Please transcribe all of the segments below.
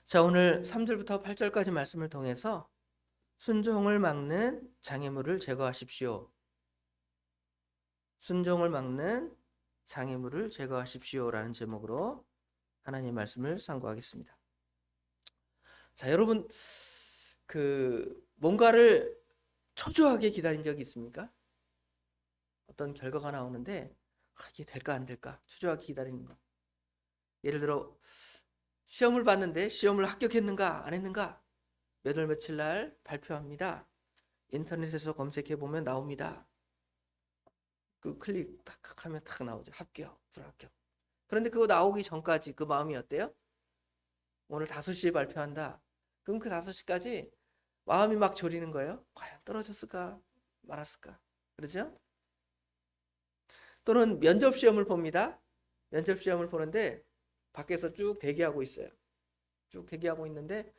자, 오늘 3절부터 8절까지 말씀을 통해서 순종을 막는 장애물을 제거하십시오. 순종을 막는 장애물을 제거하십시오라는 제목으로 하나님의 말씀을 상고하겠습니다. 자, 여러분 뭔가를 초조하게 기다린 적이 있습니까? 어떤 결과가 나오는데 이게 될까 안 될까 초조하게 기다리는 거. 예를 들어 시험을 봤는데 시험을 합격했는가 안 했는가 몇 월 며칠 날 발표합니다. 인터넷에서 검색해 보면 나옵니다. 그 클릭 탁 하면 탁 나오죠. 합격, 불합격. 그런데 그거 나오기 전까지 그 마음이 어때요? 오늘 5시에 발표한다. 그럼 그 5시까지 마음이 막 졸이는 거예요. 과연 떨어졌을까 말았을까. 그러죠? 또는 면접 시험을 봅니다. 면접 시험을 보는데 밖에서 쭉 대기하고 있어요. 쭉 대기하고 있는데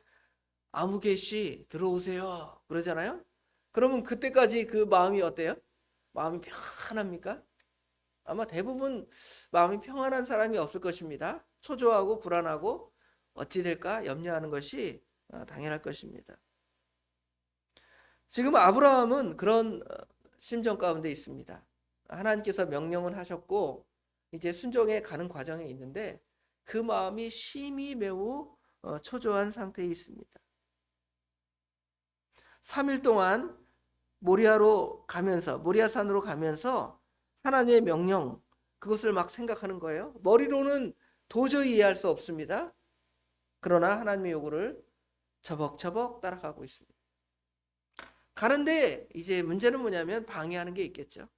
아무개 씨 들어오세요. 그러잖아요. 그러면 그때까지 그 마음이 어때요? 마음이 평안합니까? 아마 대부분 마음이 평안한 사람이 없을 것입니다. 초조하고 불안하고 어찌 될까 염려하는 것이 당연할 것입니다. 지금 아브라함은 그런 심정 가운데 있습니다. 하나님께서 명령을 하셨고 이제 순종해 가는 과정에 있는데 그 마음이 심히 매우 초조한 상태에 있습니다. 3일 동안 모리아산으로 가면서 하나님의 명령, 그것을 막 생각하는 거예요. 머리로는 도저히 이해할 수 없습니다. 그러나 하나님의 요구를 처벅처벅 따라가고 있습니다. 가는데 이제 문제는 뭐냐면 방해하는 게 있겠죠.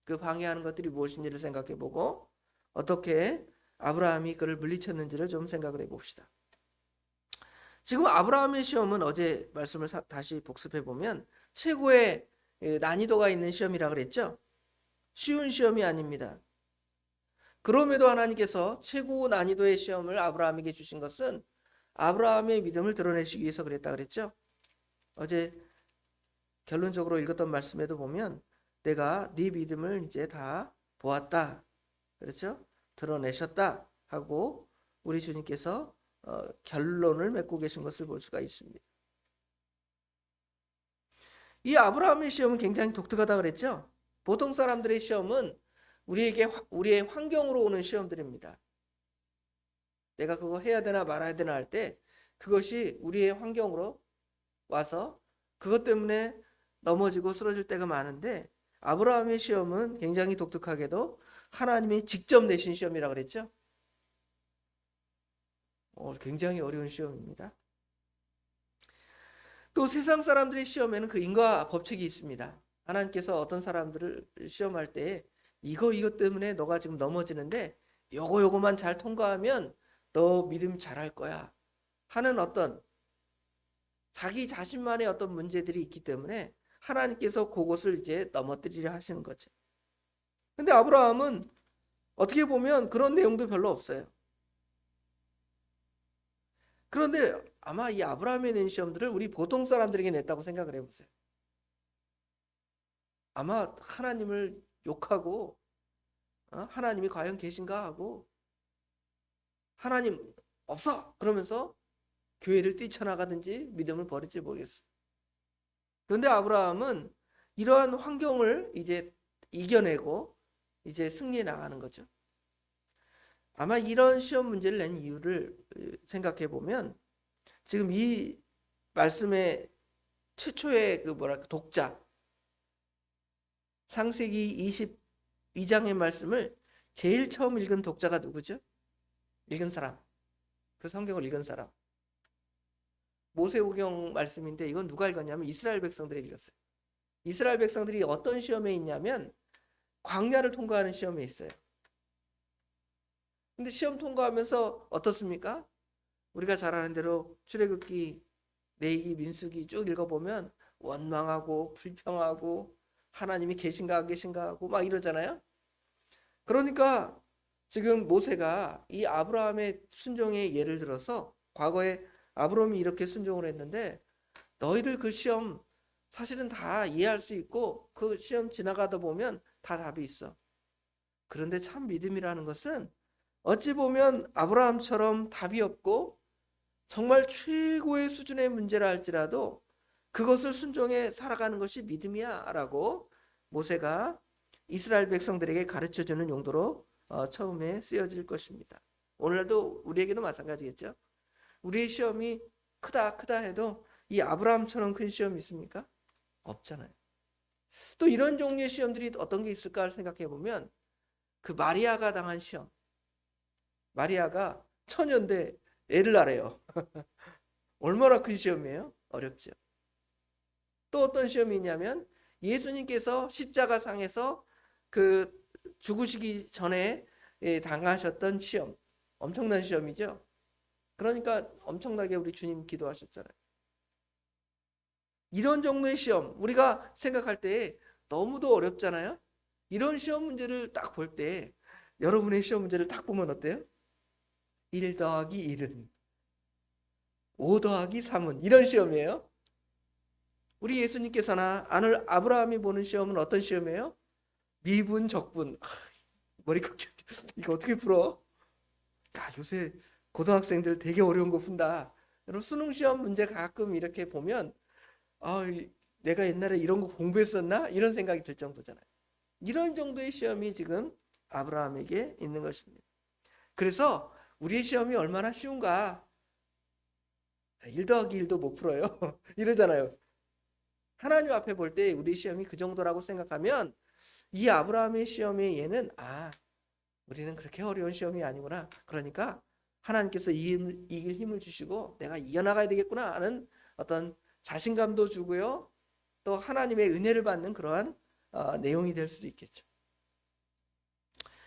그 방해하는 것들이 무엇인지를 생각해 보고 어떻게 아브라함이 그를 물리쳤는지를 좀 생각을 해 봅시다. 지금 아브라함의 시험은 어제 말씀을 다시 복습해 보면 최고의 난이도가 있는 시험이라 그랬죠. 쉬운 시험이 아닙니다. 그럼에도 하나님께서 최고 난이도의 시험을 아브라함에게 주신 것은 아브라함의 믿음을 드러내시기 위해서 그랬다 그랬죠. 어제 결론적으로 읽었던 말씀에도 보면 내가 네 믿음을 이제 다 보았다. 그렇죠? 드러내셨다 하고 우리 주님께서 결론을 맺고 계신 것을 볼 수가 있습니다. 이 아브라함의 시험은 굉장히 독특하다 그랬죠. 보통 사람들의 시험은 우리의 환경으로 오는 시험들입니다. 내가 그거 해야 되나 말아야 되나 할 때 그것이 우리의 환경으로 와서 그것 때문에 넘어지고 쓰러질 때가 많은데 아브라함의 시험은 굉장히 독특하게도 하나님이 직접 내신 시험이라고 그랬죠. 굉장히 어려운 시험입니다. 또 세상 사람들의 시험에는 그 인과 법칙이 있습니다. 하나님께서 어떤 사람들을 시험할 때 이것 때문에 너가 지금 넘어지는데 요거만 잘 통과하면 너 믿음 잘할 거야 하는 어떤 자기 자신만의 어떤 문제들이 있기 때문에 하나님께서 그것을 이제 넘어뜨리려 하시는 거죠. 근데 아브라함은 어떻게 보면 그런 내용도 별로 없어요. 그런데 아마 이 아브라함이 낸 시험들을 우리 보통 사람들에게 냈다고 생각을 해보세요. 아마 하나님을 욕하고 하나님이 과연 계신가 하고 하나님 없어 그러면서 교회를 뛰쳐나가든지 믿음을 버릴지 모르겠어요. 그런데 아브라함은 이러한 환경을 이제 이겨내고 이제 승리해 나가는 거죠. 아마 이런 시험 문제를 낸 이유를 생각해 보면 지금 이 말씀의 최초의 독자 창세기 22장의 말씀을 제일 처음 읽은 독자가 누구죠? 읽은 사람. 그 성경을 읽은 사람. 모세오경 말씀인데 이건 누가 읽었냐면 이스라엘 백성들이 읽었어요. 이스라엘 백성들이 어떤 시험에 있냐면 광야를 통과하는 시험에 있어요. 근데 시험 통과하면서 어떻습니까? 우리가 잘 아는 대로 출애굽기, 레위기, 민수기 쭉 읽어보면 원망하고 불평하고 하나님이 계신가 안 계신가 하고 막 이러잖아요. 그러니까 지금 모세가 이 아브라함의 순종의 예를 들어서 과거에 아브라함이 이렇게 순종을 했는데 너희들 그 시험 사실은 다 이해할 수 있고 그 시험 지나가다 보면 다 답이 있어. 그런데 참 믿음이라는 것은 어찌 보면 아브라함처럼 답이 없고 정말 최고의 수준의 문제라 할지라도 그것을 순종해 살아가는 것이 믿음이야 라고 모세가 이스라엘 백성들에게 가르쳐주는 용도로 처음에 쓰여질 것입니다. 오늘도 우리에게도 마찬가지겠죠. 우리의 시험이 크다 해도 이 아브라함처럼 큰 시험이 있습니까? 없잖아요. 또 이런 종류의 시험들이 어떤 게 있을까 생각해 보면 그 마리아가 당한 시험. 마리아가 처녀인데 애를 낳아요. 얼마나 큰 시험이에요? 어렵죠. 또 어떤 시험이 있냐면 예수님께서 십자가상에서 그 죽으시기 전에 당하셨던 시험. 엄청난 시험이죠. 그러니까 엄청나게 우리 주님 기도하셨잖아요. 이런 정도의 시험 우리가 생각할 때 너무도 어렵잖아요. 이런 시험 문제를 딱 볼 때 여러분의 시험 문제를 딱 보면 어때요? 1 더하기 1은 5 더하기 3은 이런 시험이에요. 우리 예수님께서나 아들 아브라함이 보는 시험은 어떤 시험이에요? 미분 적분. 머리 긁혀. 이거 어떻게 풀어? 야, 요새 고등학생들 되게 어려운 거 푼다. 여러분 수능 시험 문제 가끔 이렇게 보면 내가 옛날에 이런 거 공부했었나? 이런 생각이 들 정도잖아요. 이런 정도의 시험이 지금 아브라함에게 있는 것입니다. 그래서 우리의 시험이 얼마나 쉬운가? 1 더하기 1도 못 풀어요. 이러잖아요. 하나님 앞에 볼 때 우리 시험이 그 정도라고 생각하면 이 아브라함의 시험의 얘는 우리는 그렇게 어려운 시험이 아니구나. 그러니까 하나님께서 이길 힘을 주시고 내가 이겨나가야 되겠구나 하는 어떤 자신감도 주고요. 또 하나님의 은혜를 받는 그러한 내용이 될 수도 있겠죠.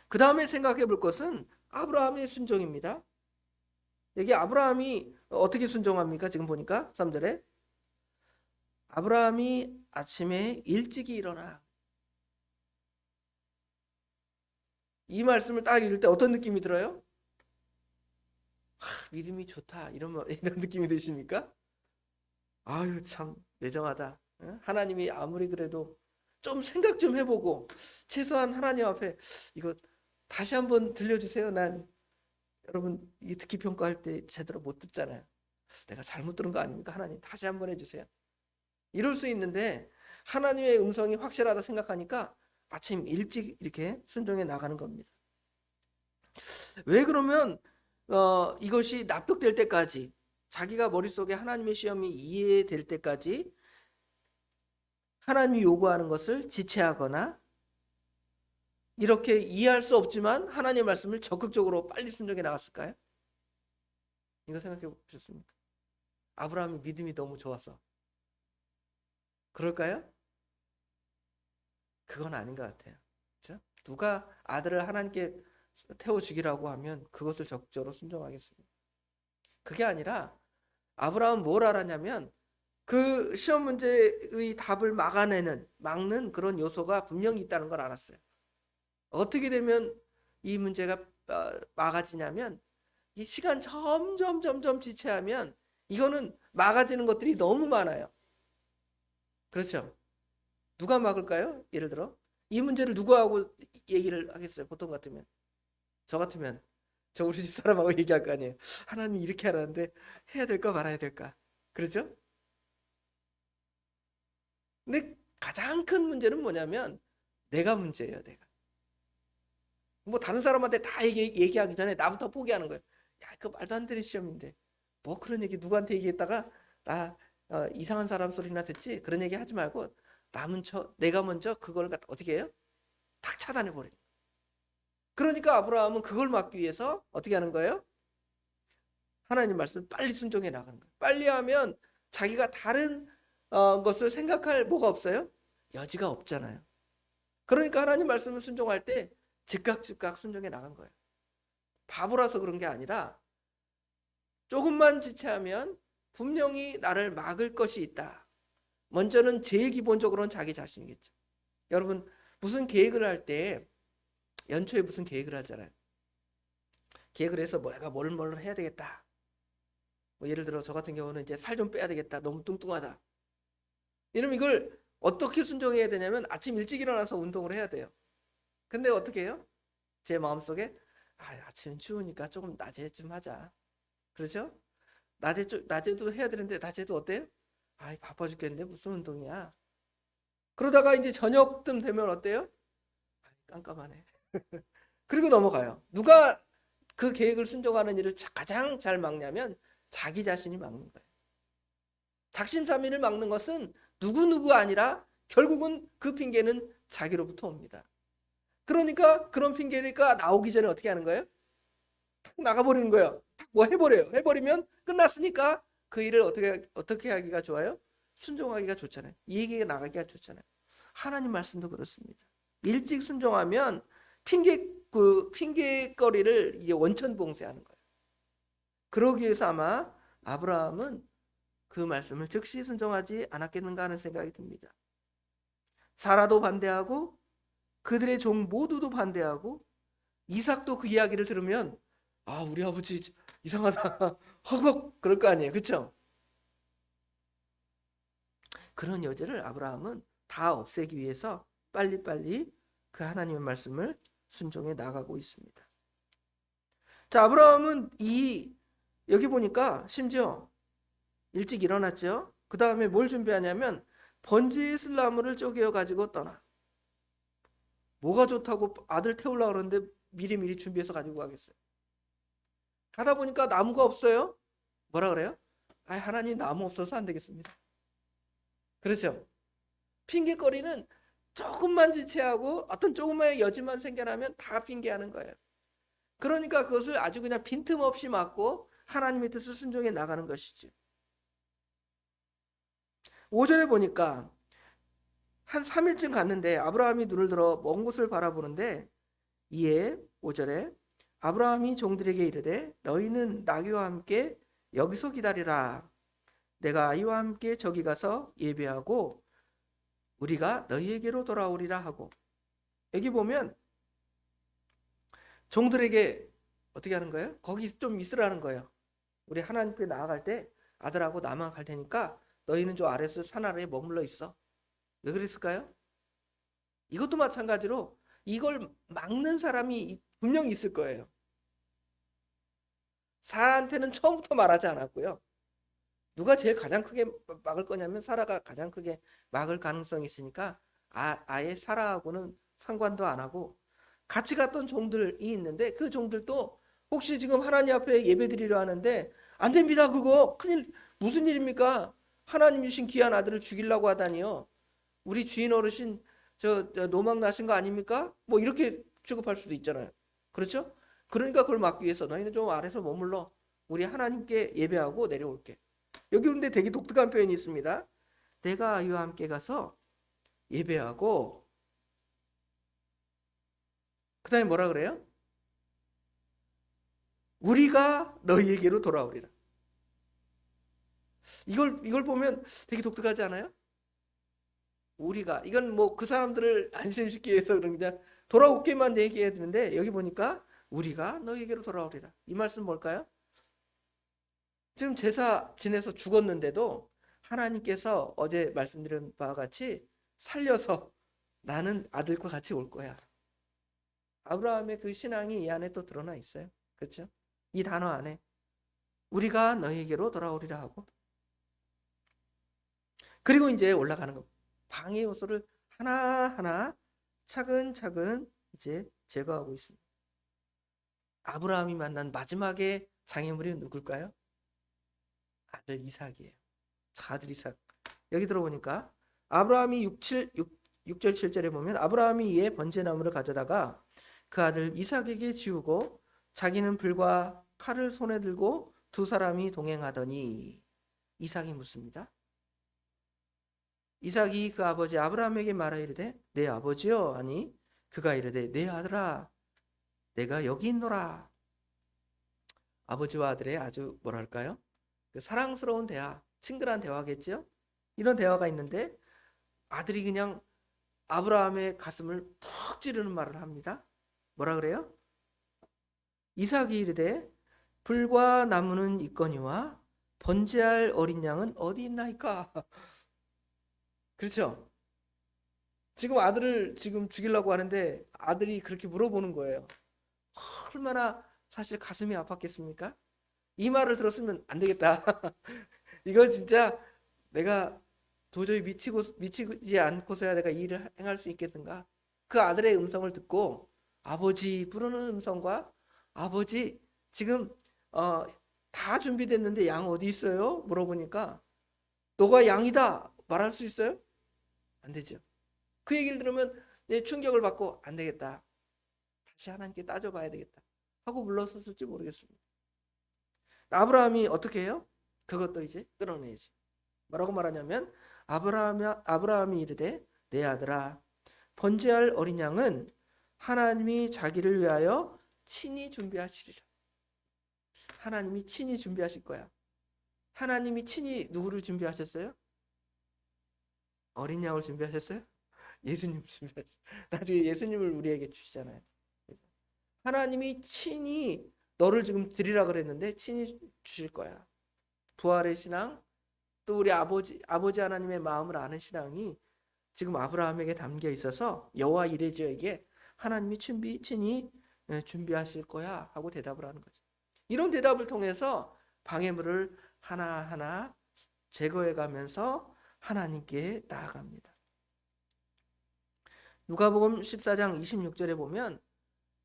그 다음에 생각해 볼 것은 아브라함의 순종입니다. 여기 아브라함이 어떻게 순종합니까? 지금 보니까 3절에 아브라함이 아침에 일찍이 일어나. 이 말씀을 딱 읽을 때 어떤 느낌이 들어요? 믿음이 좋다 이런 느낌이 드십니까? 아유 참 매정하다. 하나님이 아무리 그래도 좀 생각 좀 해보고 최소한 하나님 앞에 이거 다시 한번 들려주세요. 난 여러분 이 듣기 평가할 때 제대로 못 듣잖아요. 내가 잘못 들은 거 아닙니까? 하나님 다시 한번 해주세요. 이럴 수 있는데 하나님의 음성이 확실하다 생각하니까 아침 일찍 이렇게 순종해 나가는 겁니다. 왜 그러면 이것이 납득될 때까지 자기가 머릿속에 하나님의 시험이 이해될 때까지 하나님이 요구하는 것을 지체하거나 이렇게 이해할 수 없지만 하나님의 말씀을 적극적으로 빨리 순종해 나갔을까요? 이거 생각해 보셨습니까? 아브라함의 믿음이 너무 좋아서 그럴까요? 그건 아닌 것 같아요. 그렇죠? 누가 아들을 하나님께 태워주기라고 하면 그것을 적극적으로 순종하겠습니다. 그게 아니라 아브라함은 뭘 알았냐면 그 시험 문제의 답을 막는 그런 요소가 분명히 있다는 걸 알았어요. 어떻게 되면 이 문제가 막아지냐면 이 시간 점점 지체하면 이거는 막아지는 것들이 너무 많아요. 그렇죠? 누가 막을까요? 예를 들어 이 문제를 누구하고 얘기를 하겠어요? 보통 같으면 저 같으면 저 우리 집 사람하고 얘기할 거 아니에요. 하나님이 이렇게 하라는데 해야 될까 말아야 될까? 그렇죠? 근데 가장 큰 문제는 뭐냐면 내가 문제예요. 내가 뭐 다른 사람한테 다 얘기하기 전에 나부터 포기하는 거예요. 야, 그 말도 안 되는 시험인데 뭐 그런 얘기 누구한테 얘기했다가 나 이상한 사람 소리나 듣지? 그런 얘기 하지 말고 내가 먼저 그걸 어떻게 해요? 탁 차단해 버려요. 그러니까 아브라함은 그걸 막기 위해서 어떻게 하는 거예요? 하나님 말씀 빨리 순종해 나가는 거예요. 빨리 하면 자기가 다른 것을 생각할 뭐가 없어요? 여지가 없잖아요. 그러니까 하나님 말씀을 순종할 때 즉각 순종해 나간 거예요. 바보라서 그런 게 아니라 조금만 지체하면 분명히 나를 막을 것이 있다. 먼저는 제일 기본적으로는 자기 자신이겠죠. 여러분 무슨 계획을 할 때 연초에 무슨 계획을 하잖아요. 계획을 해서 내가 뭘 해야 되겠다. 뭐 예를 들어 저 같은 경우는 이제 살 좀 빼야 되겠다. 너무 뚱뚱하다. 이러면 이걸 어떻게 순종해야 되냐면 아침 일찍 일어나서 운동을 해야 돼요. 근데 어떻게 해요? 제 마음속에 아침은 추우니까 조금 낮에 좀 하자. 그렇죠? 낮에도 해야 되는데 낮에도 어때요? 아이 바빠 죽겠는데 무슨 운동이야. 그러다가 이제 저녁쯤 되면 어때요? 아이, 깜깜하네. 그리고 넘어가요. 누가 그 계획을 순종하는 일을 가장 잘 막냐면 자기 자신이 막는 거예요. 작심삼일을 막는 것은 누구누구 아니라 결국은 그 핑계는 자기로부터 옵니다. 그러니까 그런 핑계가 나오기 전에 어떻게 하는 거예요? 탁 나가버리는 거예요. 뭐 해버려요. 해버리면 끝났으니까 그 일을 어떻게 하기가 좋아요? 순종하기가 좋잖아요. 이 얘기가 나가기가 좋잖아요. 하나님 말씀도 그렇습니다. 일찍 순종하면 핑계거리를 이제 원천봉쇄하는 거예요. 그러기 위해서 아마 아브라함은 그 말씀을 즉시 순종하지 않았겠는가 하는 생각이 듭니다. 사라도 반대하고 그들의 종 모두도 반대하고 이삭도 그 이야기를 들으면 아 우리 아버지 이상하다 허걱 그럴 거 아니에요. 그렇죠? 그런 여지를 아브라함은 다 없애기 위해서 빨리빨리 그 하나님의 말씀을 순종해 나가고 있습니다. 자, 아브라함은 여기 보니까 심지어 일찍 일어났죠. 그 다음에 뭘 준비하냐면 번제에 쓸 나무를 쪼개어 가지고 떠나. 뭐가 좋다고 아들 태우려고 그러는데 미리미리 준비해서 가지고 가겠어요. 가다 보니까 나무가 없어요. 뭐라 그래요? 아, 하나님 나무 없어서 안 되겠습니다. 그렇죠? 핑계거리는 조금만 지체하고 어떤 조금의 여지만 생겨나면 다 핑계하는 거예요. 그러니까 그것을 아주 그냥 빈틈없이 막고 하나님의 뜻을 순종해 나가는 것이죠. 5절에 보니까 한 3일쯤 갔는데 아브라함이 눈을 들어 먼 곳을 바라보는데 이에 5절에 아브라함이 종들에게 이르되 너희는 나귀와 함께 여기서 기다리라. 내가 아이와 함께 저기 가서 예배하고 우리가 너희에게로 돌아오리라 하고. 여기 보면 종들에게 어떻게 하는 거예요? 거기 좀 있으라는 거예요. 우리 하나님께 나아갈 때 아들하고 나만 갈 테니까 너희는 저 아래서 산 아래에 머물러 있어. 왜 그랬을까요? 이것도 마찬가지로 이걸 막는 사람이 분명히 있을 거예요. 사라한테는 처음부터 말하지 않았고요. 누가 제일 가장 크게 막을 거냐면 사라가 가장 크게 막을 가능성이 있으니까 아예 사라하고는 상관도 안 하고 같이 갔던 종들이 있는데 그 종들도 혹시 지금 하나님 앞에 예배드리려 하는데 안 됩니다. 그거 큰일 무슨 일입니까? 하나님 주신 귀한 아들을 죽이려고 하다니요. 우리 주인 어르신 저 노망 나신 거 아닙니까? 뭐 이렇게 취급할 수도 있잖아요. 그렇죠? 그러니까 그걸 막기 위해서 너희는 좀 아래서 머물러 우리 하나님께 예배하고 내려올게. 여기 근데 되게 독특한 표현이 있습니다. 내가 아이와 함께 가서 예배하고 그 다음에 뭐라 그래요? 우리가 너희에게로 돌아오리라. 이걸 보면 되게 독특하지 않아요? 우리가 이건 뭐 그 사람들을 안심시키기 위해서 그냥 돌아올게만 얘기해야 되는데 여기 보니까 우리가 너희에게로 돌아오리라. 이 말씀 뭘까요? 지금 제사 지내서 죽었는데도 하나님께서 어제 말씀드린 바와 같이 살려서 나는 아들과 같이 올 거야. 아브라함의 그 신앙이 이 안에 또 드러나 있어요. 그렇죠? 이 단어 안에 우리가 너희에게로 돌아오리라 하고 그리고 이제 올라가는 거. 방해 요소를 하나하나 차근차근 이제 제거하고 있습니다. 아브라함이 만난 마지막에 장애물이 누굴까요? 아들 이삭이에요. 아들 이삭. 여기 들어보니까 아브라함이 6절 7절에 보면 아브라함이 이에 번제나무를 가져다가 그 아들 이삭에게 지우고 자기는 불과 칼을 손에 들고 두 사람이 동행하더니 이삭이 묻습니다. 이삭이 그 아버지 아브라함에게 말하 이르되 내 아버지여 하니 그가 이르되 내 아들아 내가 여기 있노라. 아버지와 아들의 아주 뭐랄까요? 그 사랑스러운 대화, 친근한 대화겠죠? 이런 대화가 있는데 아들이 그냥 아브라함의 가슴을 푹 찌르는 말을 합니다. 뭐라 그래요? 이삭이 이르되 불과 나무는 있거니와 번제할 어린 양은 어디 있나이까? 그렇죠? 지금 아들을 지금 죽이려고 하는데 아들이 그렇게 물어보는 거예요. 얼마나 사실 가슴이 아팠겠습니까? 이 말을 들었으면 안 되겠다. 이거 진짜 내가 도저히 미치지 않고서야 내가 이 일을 행할 수 있겠는가? 그 아들의 음성을 듣고 아버지 부르는 음성과 아버지 지금 다 준비됐는데 양 어디 있어요? 물어보니까 너가 양이다 말할 수 있어요? 안 되죠. 그 얘기를 들으면 충격을 받고 안 되겠다. 다시 하나님께 따져봐야 되겠다 하고 물러섰을지 모르겠습니다. 아브라함이 어떻게 해요? 그것도 이제 끊어내지. 뭐라고 말하냐면 아브라함이 이르되 내 아들아 번제할 어린 양은 하나님이 자기를 위하여 친히 준비하시리라. 하나님이 친히 준비하실 거야. 하나님이 친히 누구를 준비하셨어요? 어린 양을 준비하셨어요? 예수님 준비하셨어요. 나중에 예수님을 우리에게 주시잖아요. 하나님이 친히 너를 지금 드리라 그랬는데 친히 주실 거야. 부활의 신앙, 또 우리 아버지 하나님의 마음을 아는 신앙이 지금 아브라함에게 담겨 있어서 여호와 이레지에게 하나님이 친히 준비하실 거야 하고 대답을 하는 거죠. 이런 대답을 통해서 방해물을 하나하나 제거해 가면서 하나님께 나아갑니다. 누가복음 14장 26절에 보면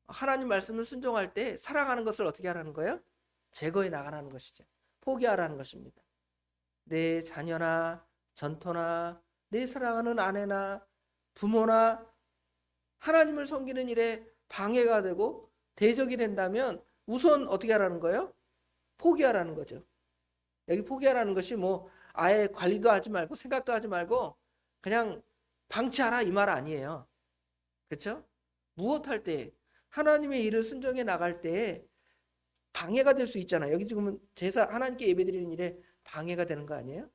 하나님 말씀을 순종할 때 사랑하는 것을 어떻게 하라는 거예요? 제거해 나가라는 것이죠. 포기하라는 것입니다. 내 자녀나 전토나 내 사랑하는 아내나 부모나 하나님을 섬기는 일에 방해가 되고 대적이 된다면 우선 어떻게 하라는 거예요? 포기하라는 거죠. 여기 포기하라는 것이 뭐 아예 관리도 하지 말고 생각도 하지 말고 그냥 방치하라 이 말 아니에요. 그렇죠? 무엇할 때 하나님의 일을 순종해 나갈 때 방해가 될 수 있잖아요. 여기 지금은 제사 하나님께 예배드리는 일에 방해가 되는 거 아니에요?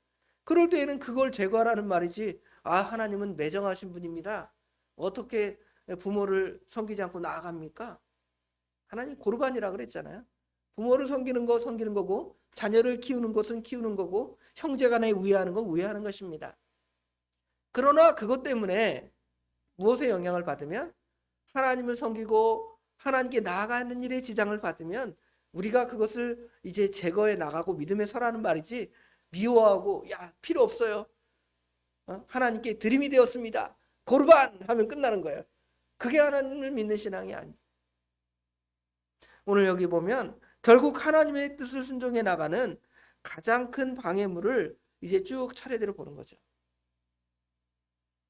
그럴 때에는 그걸 제거하라는 말이지. 하나님은 매정하신 분입니다. 어떻게 부모를 섬기지 않고 나아갑니까? 하나님 고르반이라 그랬잖아요. 부모를 섬기는 거고 자녀를 키우는 것은 키우는 거고 형제간에 우애하는 건 우애하는 것입니다. 그러나 그것 때문에 무엇에 영향을 받으면 하나님을 섬기고 하나님께 나아가는 일에 지장을 받으면 우리가 그것을 이제 제거해 나가고 믿음에 서라는 말이지 미워하고 필요 없어요. 하나님께 드림이 되었습니다. 고르반 하면 끝나는 거예요. 그게 하나님을 믿는 신앙이 아니죠. 오늘 여기 보면 결국 하나님의 뜻을 순종해 나가는 가장 큰 방해물을 이제 쭉 차례대로 보는 거죠.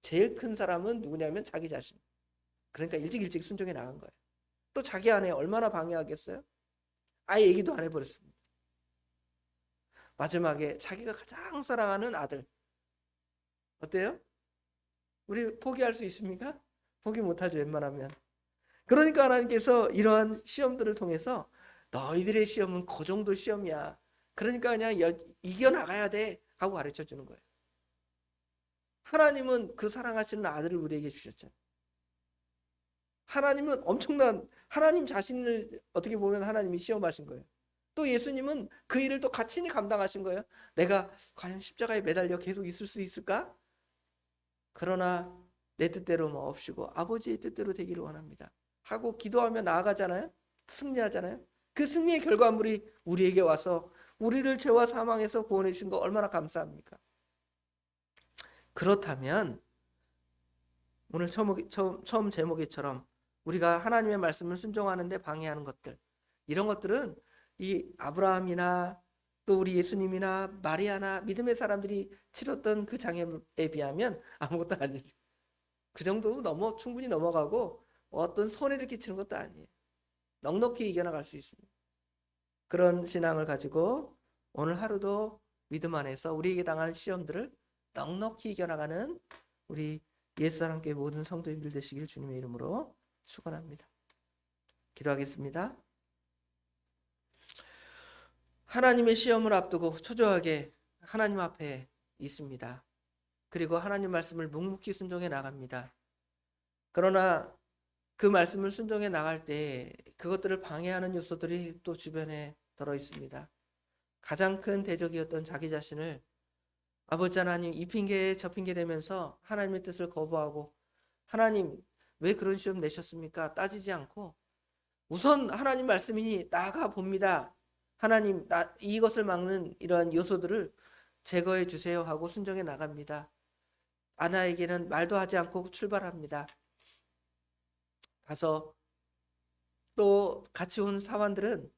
제일 큰 사람은 누구냐면 자기 자신. 그러니까 일찍 순종해 나간 거예요. 또 자기 아내 얼마나 방해하겠어요? 아예 얘기도 안 해버렸습니다. 마지막에 자기가 가장 사랑하는 아들. 어때요? 우리 포기할 수 있습니까? 포기 못하죠, 웬만하면. 그러니까 하나님께서 이러한 시험들을 통해서 너희들의 시험은 그 정도 시험이야. 그러니까 그냥 이겨나가야 돼 하고 가르쳐 주는 거예요. 하나님은 그 사랑하시는 아들을 우리에게 주셨잖아요. 하나님은 엄청난 하나님 자신을 어떻게 보면 하나님이 시험하신 거예요. 또 예수님은 그 일을 또 가친히 감당하신 거예요. 내가 과연 십자가에 매달려 계속 있을 수 있을까? 그러나 내 뜻대로 마옵시고 아버지의 뜻대로 되기를 원합니다 하고 기도하며 나아가잖아요. 승리하잖아요. 그 승리의 결과물이 우리에게 와서 우리를 죄와 사망에서 구원해 주신 거 얼마나 감사합니까? 그렇다면 오늘 처음 제목에처럼 우리가 하나님의 말씀을 순종하는데 방해하는 것들, 이런 것들은 이 아브라함이나 또 우리 예수님이나 마리아나 믿음의 사람들이 치렀던 그 장애에 비하면 아무것도 아니에요. 그 정도로 충분히 넘어가고 어떤 손해를 끼치는 것도 아니에요. 넉넉히 이겨나갈 수 있습니다. 그런 신앙을 가지고 오늘 하루도 믿음 안에서 우리에게 당하는 시험들을 넉넉히 이겨나가는 우리 옛사람교회 모든 성도님들 되시길 주님의 이름으로 축원합니다. 기도하겠습니다. 하나님의 시험을 앞두고 초조하게 하나님 앞에 있습니다. 그리고 하나님 말씀을 묵묵히 순종해 나갑니다. 그러나 그 말씀을 순종해 나갈 때 그것들을 방해하는 요소들이 또 주변에 들어 있습니다. 가장 큰 대적이었던 자기 자신을 아버지 하나님 이 핑계에 저 핑계 대면서 하나님의 뜻을 거부하고 하나님 왜 그런 시험 내셨습니까? 따지지 않고 우선 하나님 말씀이니 나아가 봅니다. 하나님, 이것을 막는 이러한 요소들을 제거해 주세요 하고 순종해 나갑니다. 아나에게는 말도 하지 않고 출발합니다. 가서 또 같이 온 사환들은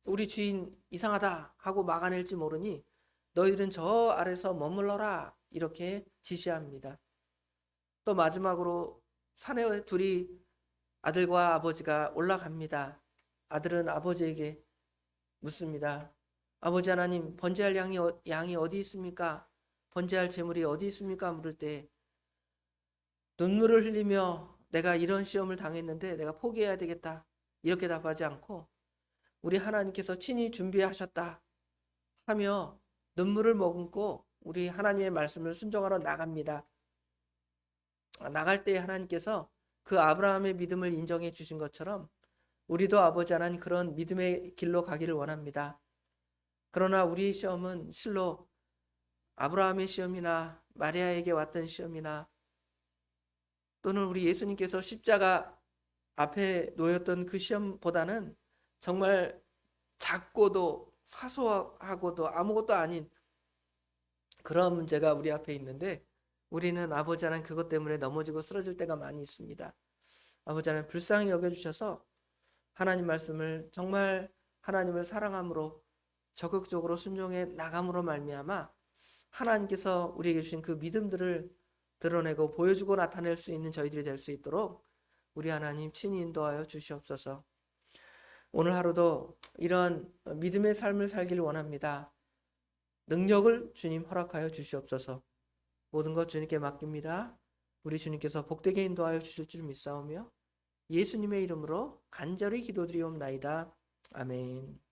우리 주인 이상하다 하고 막아낼지 모르니 너희들은 저 아래서 머물러라 이렇게 지시합니다. 또 마지막으로 산에 둘이 아들과 아버지가 올라갑니다. 아들은 아버지에게 묻습니다. 아버지 하나님, 번제할 양이 어디 있습니까? 번제할 제물이 어디 있습니까? 물을 때 눈물을 흘리며 내가 이런 시험을 당했는데 내가 포기해야 되겠다 이렇게 답하지 않고 우리 하나님께서 친히 준비하셨다 하며 눈물을 머금고 우리 하나님의 말씀을 순종하러 나갑니다. 나갈 때 하나님께서 그 아브라함의 믿음을 인정해 주신 것처럼 우리도 아버지 하나님 그런 믿음의 길로 가기를 원합니다. 그러나 우리의 시험은 실로 아브라함의 시험이나 마리아에게 왔던 시험이나 또는 우리 예수님께서 십자가 앞에 놓였던 그 시험보다는 정말 작고도 사소하고도 아무것도 아닌 그런 문제가 우리 앞에 있는데 우리는 아버지 하나님 그것 때문에 넘어지고 쓰러질 때가 많이 있습니다. 아버지 하나님 불쌍히 여겨주셔서 하나님 말씀을 정말 하나님을 사랑함으로 적극적으로 순종해 나감으로 말미암아 하나님께서 우리에게 주신 그 믿음들을 드러내고 보여주고 나타낼 수 있는 저희들이 될 수 있도록 우리 하나님 친히 인도하여 주시옵소서. 오늘 하루도 이런 믿음의 삶을 살기를 원합니다. 능력을 주님 허락하여 주시옵소서. 모든 것 주님께 맡깁니다. 우리 주님께서 복되게 인도하여 주실 줄 믿사오며 예수님의 이름으로 간절히 기도드리옵나이다. 아멘.